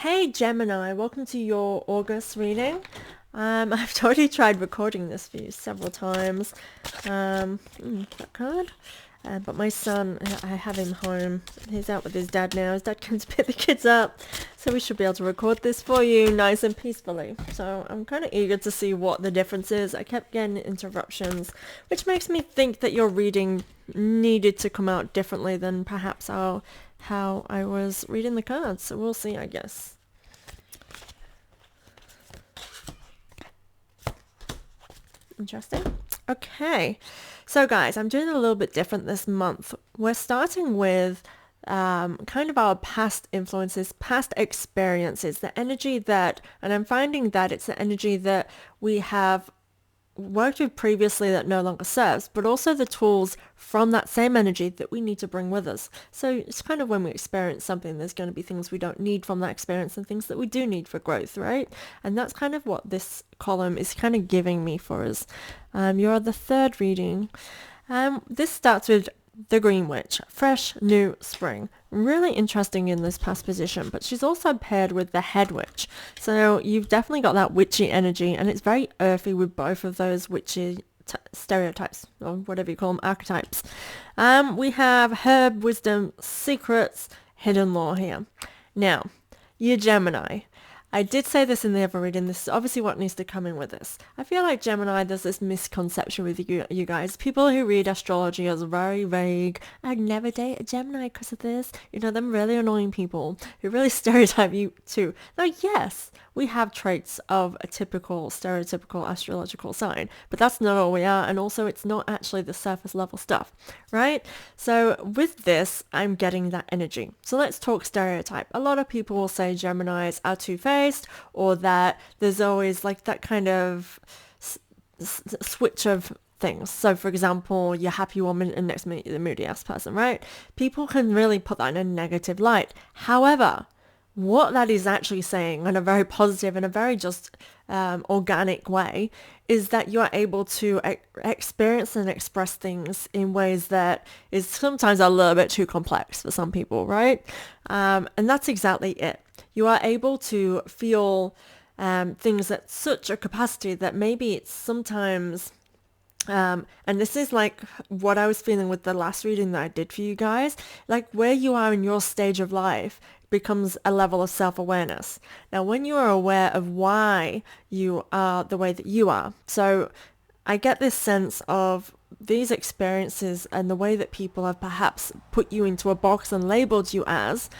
Hey Gemini, welcome to your August reading. I've already tried recording this for you several times. That card. But my son, I have him home. He's out with his dad now. His dad comes to pick the kids up. So we should be able to record this for you nice and peacefully. So I'm kind of eager to see what the difference is. I kept getting interruptions, which makes me think that your reading needed to come out differently than perhaps how I was reading the cards. So we'll see, I guess. Interesting. Okay. So guys, I'm doing a little bit different this month. We're starting with kind of our past influences, past experiences, the energy that, and I'm finding that it's the energy that we have worked with previously that no longer serves, but also the tools from that same energy that we need to bring with us. So it's kind of when we experience something, there's going to be things we don't need from that experience and things that we do need for growth, right? And that's kind of what this column is kind of giving me for us. You're the third reading. This starts with the Green Witch, fresh, new spring. Really interesting in this past position, but she's also paired with the Head Witch. So you've definitely got that witchy energy, and it's very earthy with both of those witchy stereotypes, or whatever you call them, archetypes. We have herb, wisdom, secrets, hidden lore here. Now, you Gemini. I did say this in the other reading. This is obviously what needs to come in with this. I feel like Gemini, there's this misconception with you guys. People who read astrology as very vague. I'd never date a Gemini because of this. You know, them really annoying people who really stereotype you too. Now, yes, we have traits of a typical, stereotypical astrological sign, but that's not all we are. And also, it's not actually the surface level stuff, right? So with this, I'm getting that energy. So let's talk stereotype. A lot of people will say Geminis are two-faced, or that there's always like that kind of switch of things. So for example, you're happy woman and next minute you're the moody ass person, right? People can really put that in a negative light. However, what that is actually saying in a very positive and a very just organic way is that you're able to experience and express things in ways that is sometimes a little bit too complex for some people, right? And that's exactly it. You are able to feel things at such a capacity that maybe it's sometimes and this is like what I was feeling with the last reading that I did for you guys, like where you are in your stage of life becomes a level of self-awareness. Now, when you are aware of why you are the way that you are, so I get this sense of these experiences and the way that people have perhaps put you into a box and labeled you as,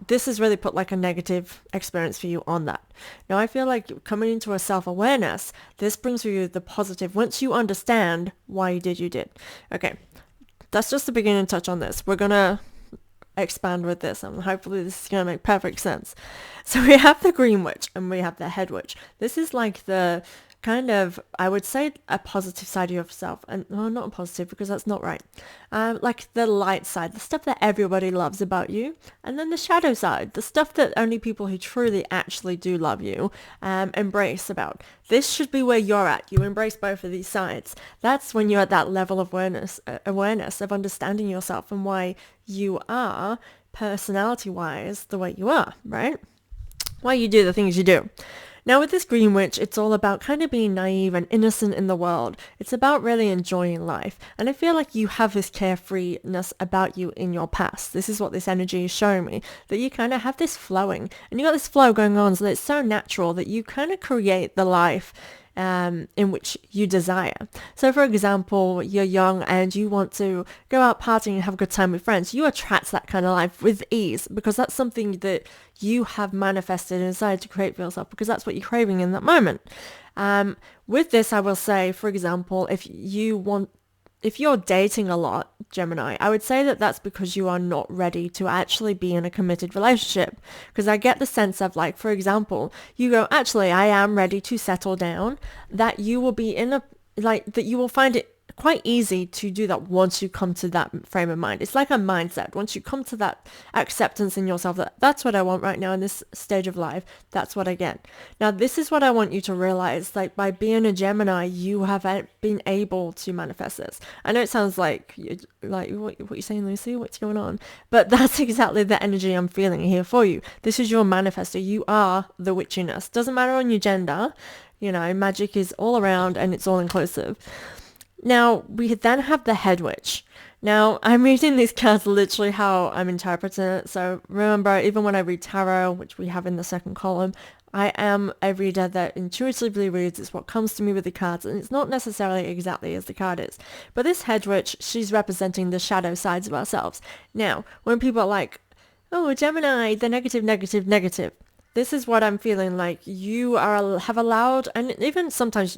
this has really put like a negative experience for you on that. Now, I feel like coming into a self-awareness, this brings you the positive once you understand why you did. Okay, that's just the beginning touch on this. We're going to expand with this, and hopefully this is going to make perfect sense. So we have the Green Witch and we have the Head Witch. This is like the kind of, I would say, a positive side of yourself, and no, not a positive because that's not right. Like the light side, the stuff that everybody loves about you, and then the shadow side, the stuff that only people who truly actually do love you embrace about. This should be where you're at. You embrace both of these sides. That's when you're at that level of awareness of understanding yourself and why you are personality-wise the way you are, right? Why you do the things you do. Now with this Green Witch, it's all about kind of being naive and innocent in the world. It's about really enjoying life. And I feel like you have this carefreeness about you in your past. This is what this energy is showing me, that you kind of have this flowing. And you got this flow going on, so that it's so natural that you kind of create the life in which you desire. So for example, you're young and you want to go out partying and have a good time with friends. You attract that kind of life with ease because that's something that you have manifested and decided to create for yourself because that's what you're craving in that moment. With this, I will say, for example, if you're dating a lot, Gemini, I would say that that's because you are not ready to actually be in a committed relationship. Because I get the sense of, like, for example, you go, actually, I am ready to settle down, that you will be in a, like, that you will find it quite easy to do that once you come to that frame of mind. It's like a mindset. Once you come to that acceptance in yourself that that's what I want right now in this stage of life, that's what I get. Now, this is what I want you to realize. Like, by being a Gemini, you have been able to manifest this. I know it sounds like what you saying, Lucy? What's going on? But that's exactly the energy I'm feeling here for you. This is your manifestor. You are the witchiness. Doesn't matter on your gender. You know, magic is all around and it's all inclusive. Now, we then have the head witch. Now, I'm reading these cards literally how I'm interpreting it. So remember, even when I read tarot, which we have in the second column, I am a reader that intuitively reads. It's what comes to me with the cards, and it's not necessarily exactly as the card is. But this head witch, she's representing the shadow sides of ourselves. Now, when people are like, oh, Gemini, the negative, negative, negative. This is what I'm feeling like. You have allowed, and even sometimes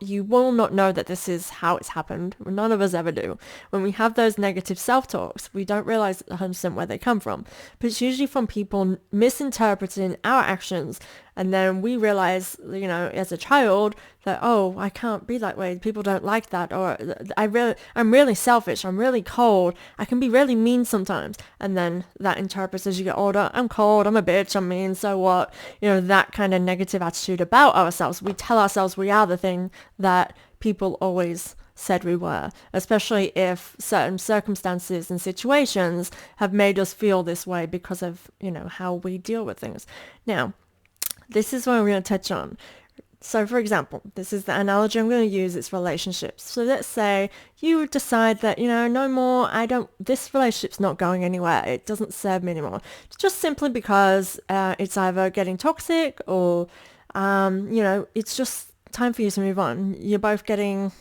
you will not know that this is how it's happened. None of us ever do. When we have those negative self-talks, we don't realize 100% where they come from. But it's usually from people misinterpreting our actions. And then we realize, you know, as a child that, oh, I can't be that way. People don't like that. Or I'm really selfish. I'm really cold. I can be really mean sometimes. And then that interprets as you get older. I'm cold. I'm a bitch. I'm mean. So what? You know, that kind of negative attitude about ourselves. We tell ourselves we are the thing that people always said we were, especially if certain circumstances and situations have made us feel this way because of, you know, how we deal with things. Now, this is what we're going to touch on. So, for example, this is the analogy I'm going to use. It's relationships. So let's say you decide that, you know, no more, this relationship's not going anywhere. It doesn't serve me anymore. Just simply because it's either getting toxic or, you know, it's just time for you to move on. You're both getting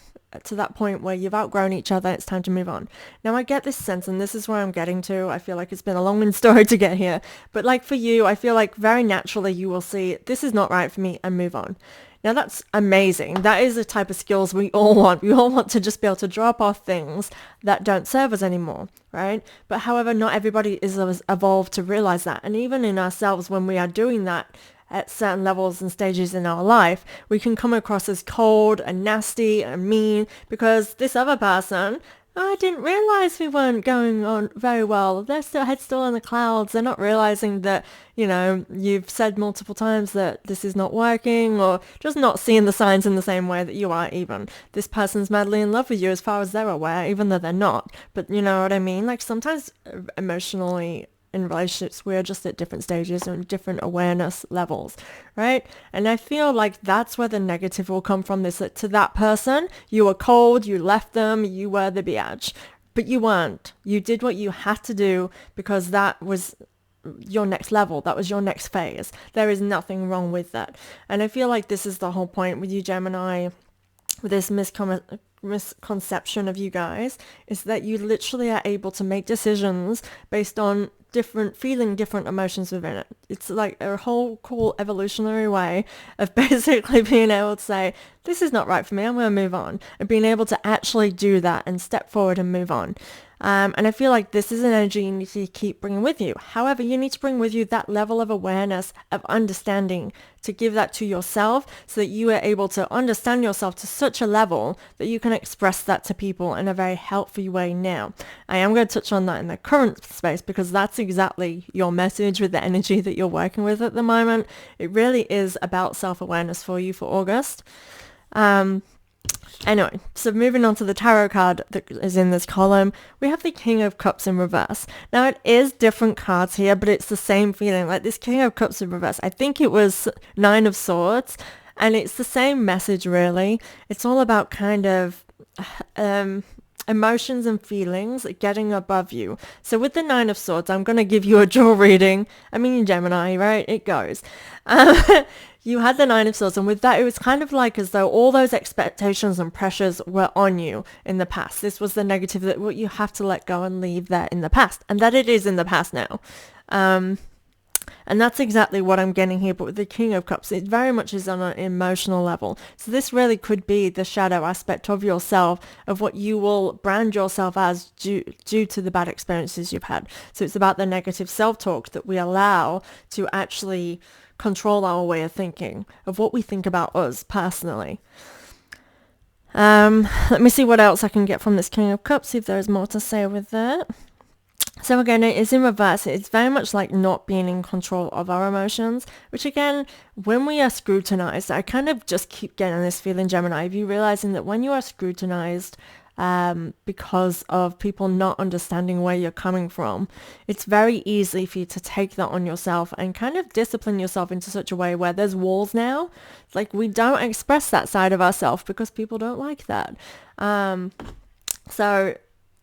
to that point where you've outgrown each other. It's time to move on. Now, I get this sense, and this is where I'm getting to. I feel like it's been a long story to get here. But like for you, I feel like very naturally you will see this is not right for me and move on. Now, that's amazing. That is the type of skills we all want. We all want to just be able to drop off things that don't serve us anymore, right? But however, not everybody is as evolved to realize that. And even in ourselves, when we are doing that, at certain levels and stages in our life, we can come across as cold and nasty and mean because this other person, I didn't realize we weren't going on very well. Their head's still in the clouds. They're not realizing that, you know, you've said multiple times that this is not working, or just not seeing the signs in the same way that you are even. This person's madly in love with you as far as they're aware, even though they're not. But you know what I mean? Like sometimes emotionally in relationships, we're just at different stages and different awareness levels, right? And I feel like that's where the negative will come from. This, that to that person, you were cold, you left them, you were the biatch, but you weren't. You did what you had to do because that was your next level. That was your next phase. There is nothing wrong with that. And I feel like this is the whole point with you, Gemini, with this misconception of you guys, is that you literally are able to make decisions based on feeling different emotions within it. It's like a whole cool evolutionary way of basically being able to say, this is not right for me, I'm going to move on, and being able to actually do that and step forward and move on. And I feel like this is an energy you need to keep bringing with you. However, you need to bring with you that level of awareness, of understanding, to give that to yourself so that you are able to understand yourself to such a level that you can express that to people in a very healthy way now. I am going to touch on that in the current space because that's exactly your message with the energy that you're working with at the moment. It really is about self-awareness for you for August. Anyway, so moving on to the tarot card that is in this column, we have the King of Cups in reverse. Now, it is different cards here, but it's the same feeling. Like this King of Cups in reverse, I think it was Nine of Swords, and it's the same message, really. It's all about kind of emotions and feelings getting above you. So with the Nine of Swords, I'm going to give you a dual reading. I mean, Gemini, right? It goes. You had the Nine of Swords, and with that, it was kind of like as though all those expectations and pressures were on you in the past. This was the negative that what you have to let go and leave that in the past, and that it is in the past now. And that's exactly what I'm getting here, but with the King of Cups, it very much is on an emotional level. So this really could be the shadow aspect of yourself, of what you will brand yourself as due to the bad experiences you've had. So it's about the negative self-talk that we allow to actually control our way of thinking, of what we think about us personally. Let me see what else I can get from this King of Cups, see if there's more to say with that. So again, it is in reverse. It's very much like not being in control of our emotions, which again, when we are scrutinized, I kind of just keep getting this feeling, Gemini, of you realizing that when you are scrutinized, because of people not understanding where you're coming from, it's very easy for you to take that on yourself and kind of discipline yourself into such a way where there's walls now. Like we don't express that side of ourselves because people don't like that. So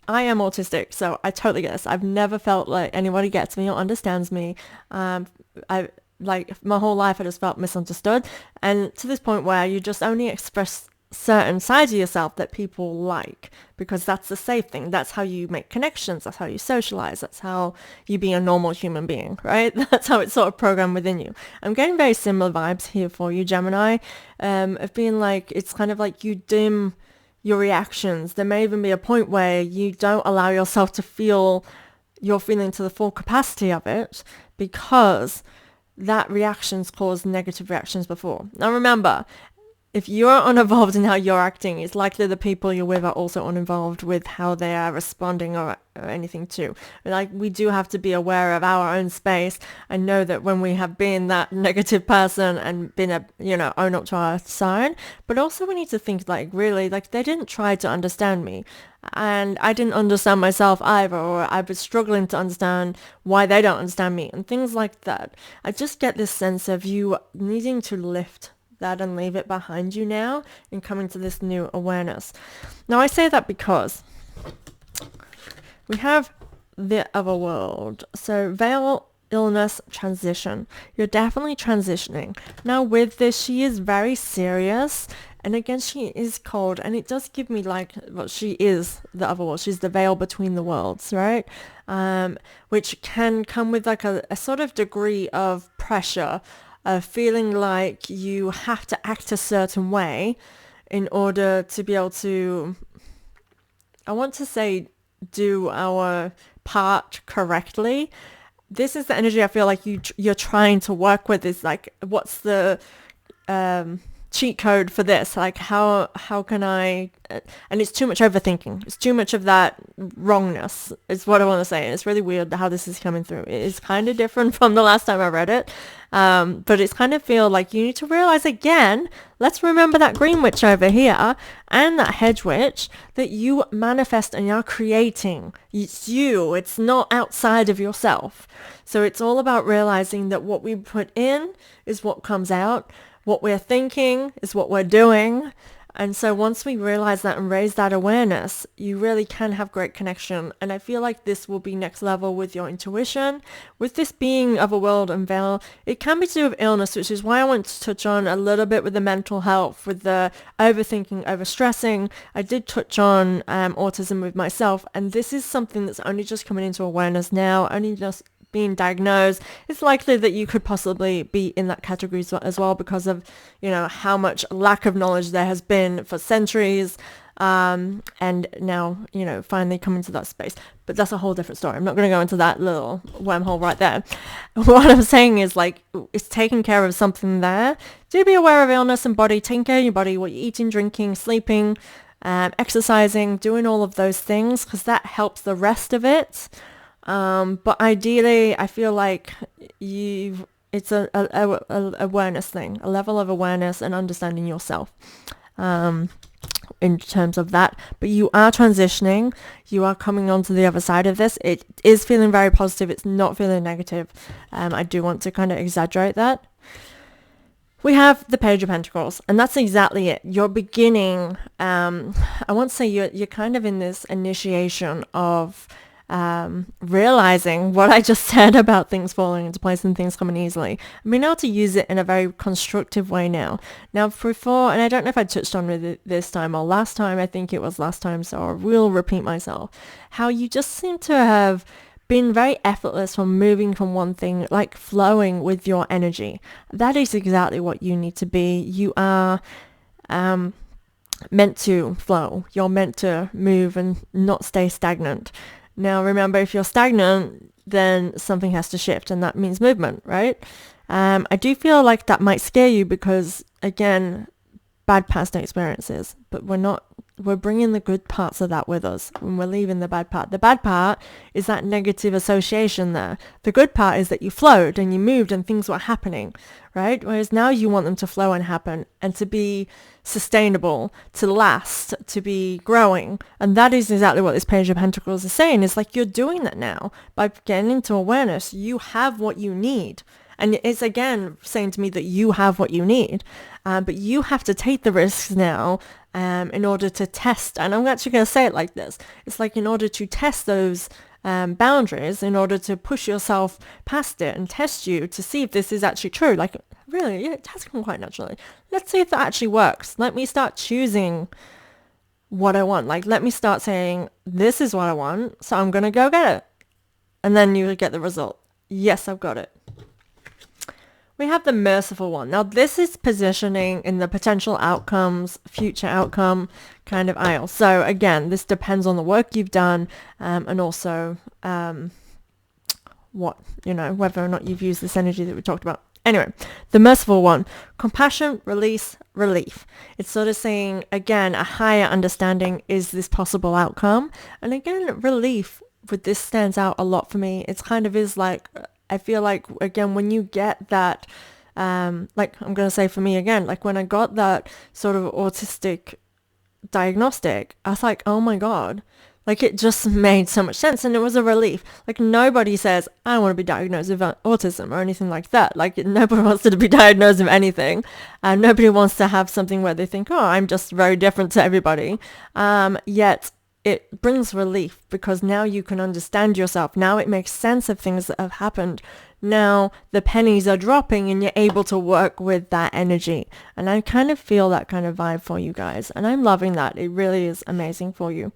I am autistic, so I totally get this. I've never felt like anybody gets me or understands me. I like my whole life I just felt misunderstood, and to this point where you just only express certain sides of yourself that people like because that's the safe thing. That's how you make connections. That's how you socialize. That's how you be a normal human being, right? That's how it's sort of programmed within you. I'm getting very similar vibes here for you, Gemini, of being like, it's kind of like you dim your reactions. There may even be a point where you don't allow yourself to feel your feeling to the full capacity of it because that reactions caused negative reactions before. Now remember, if you're uninvolved in how you're acting, it's likely the people you're with are also uninvolved with how they are responding or anything too. Like we do have to be aware of our own space and know that when we have been that negative person and been own up to our side, but also we need to think like really like they didn't try to understand me and I didn't understand myself either, or I was struggling to understand why they don't understand me and things like that. I just get this sense of you needing to lift that and leave it behind you now and coming to this new awareness. Now I say that because we have the other world. So veil, illness, transition. You're definitely transitioning. Now with this, she is very serious. And again, she is cold. And it does give me like, well, she is the other world. She's the veil between the worlds, right? Which can come with like a sort of degree of pressure, feeling like you have to act a certain way in order to be able to, I want to say, do our part correctly. This is the energy I feel like you're trying to work with, is like, what's the cheat code for this? Like how can I, and it's too much overthinking. It's too much of that wrongness is what I want to say. And it's really weird how this is coming through. It is kind of different from the last time I read it. But it's kind of feel like you need to realize again, let's remember that green witch over here and that hedge witch that you manifest and you're creating. It's you. It's not outside of yourself. So it's all about realizing that what we put in is what comes out. What we're thinking is what we're doing. And so once we realize that and raise that awareness, you really can have great connection. And I feel like this will be next level with your intuition. With this being of a world and veil, it can be to do with illness, which is why I want to touch on a little bit with the mental health, with the overthinking, overstressing. I did touch on autism with myself, and this is something that's only just coming into awareness now, only just being diagnosed. It's likely that you could possibly be in that category as well because of, how much lack of knowledge there has been for centuries, and now, finally coming to that space. But that's a whole different story. I'm not going to go into that little wormhole right there. What I'm saying is like, it's taking care of something there. Do be aware of illness and body, taking care of your body, what you're eating, drinking, sleeping, exercising, doing all of those things, because that helps the rest of it. But ideally, I feel like it's a awareness thing, a level of awareness and understanding yourself, in terms of that. But you are transitioning. You are coming onto the other side of this. It is feeling very positive. It's not feeling negative. I do want to kind of exaggerate that. We have the Page of Pentacles, and that's exactly it. You're beginning, I want to say you're kind of in this initiation of realizing what I just said about things falling into place and things coming easily. I'm being able to use it in a very constructive way now. Now before, and I don't know if I touched on it this time or last time, I think it was last time, so I will repeat myself, how you just seem to have been very effortless from moving from one thing, like flowing with your energy. That is exactly what you need to be. You are meant to flow. You're meant to move and not stay stagnant. Now, remember, if you're stagnant, then something has to shift, and that means movement, right? I do feel like that might scare you because, again, bad past experiences, but we're bringing the good parts of that with us when we're leaving the bad part. The bad part is that negative association there. The good part is that you flowed and you moved and things were happening, right? Whereas now you want them to flow and happen and to be sustainable, to last, to be growing. And that is exactly what this Page of Pentacles is saying. It's like you're doing that now. By getting into awareness, you have what you need. And it's again saying to me that you have what you need, but you have to take the risks now in order to test. And I'm actually going to say it like this. It's like in order to test those boundaries, in order to push yourself past it and test you to see if this is actually true. Like, really, yeah, it has come quite naturally. Let's see if that actually works. Let me start choosing what I want. Like, let me start saying, this is what I want, so I'm going to go get it. And then you get the result. Yes, I've got it. We have the merciful one. Now, this is positioning in the potential outcomes, future outcome kind of aisle. So again, this depends on the work you've done and also whether or not you've used this energy that we talked about. Anyway, the merciful one, compassion, release, relief. It's sort of saying, again, a higher understanding is this possible outcome. And again, relief with this stands out a lot for me. It's kind of is like, I feel like, again, when you get that, like I'm going to say for me again, like when I got that sort of autistic diagnostic, I was like, oh my God, like it just made so much sense. And it was a relief. Like nobody says, I want to be diagnosed with autism or anything like that. Like nobody wants to be diagnosed with anything. Nobody wants to have something where they think, oh, I'm just very different to everybody. Yet it brings relief because now you can understand yourself. Now it makes sense of things that have happened. Now the pennies are dropping and you're able to work with that energy. And I kind of feel that kind of vibe for you guys. And I'm loving that. It really is amazing for you.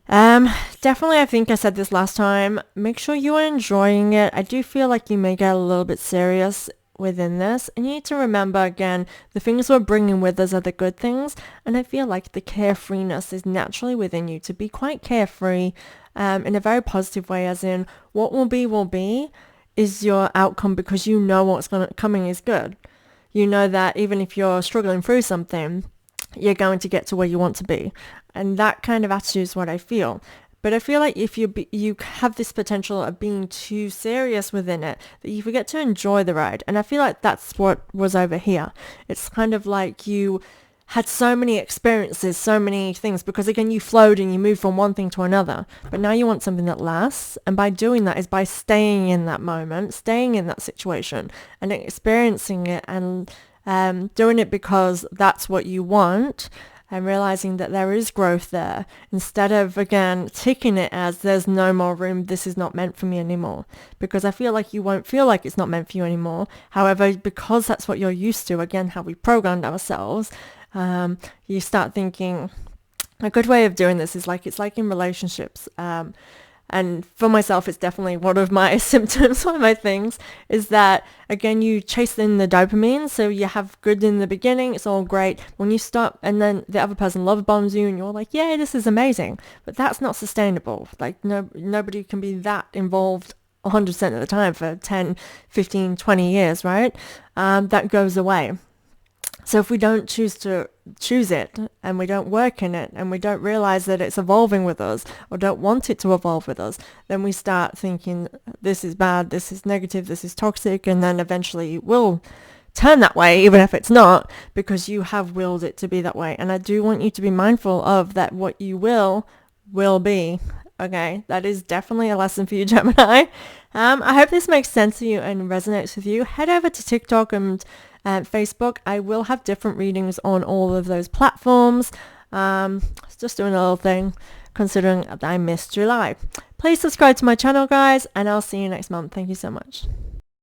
Definitely, I think I said this last time. Make sure you are enjoying it. I do feel like you may get a little bit serious within this, and you need to remember again, the things we're bringing with us are the good things, and I feel like the carefreeness is naturally within you to be quite carefree in a very positive way, as in what will be is your outcome because you know what's coming is good. You know that even if you're struggling through something, you're going to get to where you want to be, and that kind of attitude is what I feel. But I feel like if you have this potential of being too serious within it, that you forget to enjoy the ride. And I feel like that's what was over here. It's kind of like you had so many experiences, so many things, because again, you flowed and you moved from one thing to another. But now you want something that lasts. And by doing that is by staying in that moment, staying in that situation and experiencing it and doing it because that's what you want. And realizing that there is growth there instead of, again, taking it as there's no more room, this is not meant for me anymore. Because I feel like you won't feel like it's not meant for you anymore. However, because that's what you're used to, again, how we programmed ourselves, you start thinking, a good way of doing this is like, it's like in relationships. And for myself, it's definitely one of my symptoms, one of my things, is that, again, you chase in the dopamine. So you have good in the beginning, it's all great. When you stop and then the other person love bombs you and you're like, yeah, this is amazing. But that's not sustainable. Like nobody can be that involved 100% of the time for 10, 15, 20 years, right? That goes away. So if we don't choose it and we don't work in it and we don't realize that it's evolving with us or don't want it to evolve with us, then we start thinking this is bad, this is negative, this is toxic, and then eventually we'll turn that way even if it's not, because you have willed it to be that way. And I do want you to be mindful of that. What you will be. Okay, that is definitely a lesson for you, Gemini. I hope this makes sense to you and resonates with you. Head over to TikTok and Facebook. I will have different readings on all of those platforms. Just doing a little thing considering that I missed July. Please subscribe to my channel, guys, and I'll see you next month. Thank you so much.